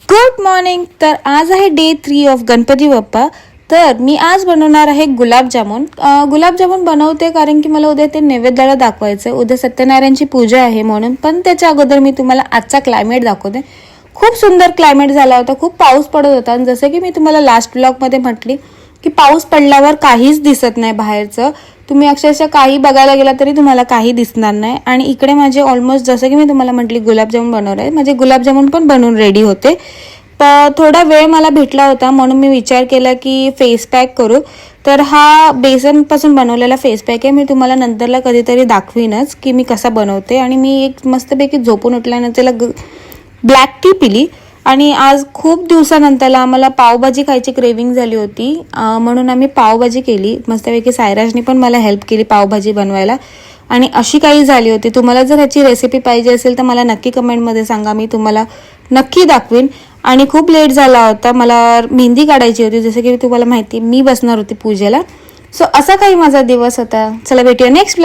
Good morning. तर आज आहे डे 3 ऑफ गणपती बाप्पा. तर मी आज बनवणार आहे गुलाबजामुन. गुलाबजामुन बनवते कारण की मला उद्या ते नैवेद्याला दाखवायचं. उद्या सत्यनारायणची पूजा आहे म्हणून. पण त्याच्या अगोदर मी तुम्हाला आजचा क्लायमेट दाखवते. खूप सुंदर क्लायमेट झाला होता. खूप पाऊस पडत होता आणि जसं की मी तुम्हाला लास्ट ब्लॉगमध्ये म्हटली की पाऊस पडल्यावर काहीच दिसत नाही बाहेरचं. तुम्ही अक्षरशः काही बघायला गेला तरी तुम्हाला काही दिसणार नाही. आणि इकडे माझे ऑलमोस्ट जसं की मी तुम्हाला म्हटली गुलाबजामुन बनवलं आहे. माझे गुलाबजामुन पण बनवून रेडी होते. तर थोडा वेळ मला भेटला होता म्हणून मी विचार केला की फेस पॅक करू. तर हा बेसनपासून बनवलेला फेस पॅक आहे. मी तुम्हाला नंतरला कधीतरी दाखवीनच की मी कसा बनवते. आणि मी एक मस्तपैकी झोपून उठल्यानंतर ब्लॅक टी पिली. आणि आज खूप दिवसानंतरला आम्हाला पावभाजी खायची क्रेविंग झाली होती म्हणून आम्ही पावभाजी केली. मस्तपैकी सायराजनी पण मला हेल्प केली पावभाजी बनवायला. आणि अशी काही झाली होती. तुम्हाला जर ह्याची रेसिपी पाहिजे असेल तर मला नक्की कमेंटमध्ये सांगा, मी तुम्हाला नक्की दाखवीन. आणि खूप लेट झाला होता, मला मेहंदी काढायची होती. जसं की तुम्हाला माहिती मी बसणार होती पूजेला. सो असा काही माझा दिवस होता. चला भेटूया नेक्स्ट ब्लॉग.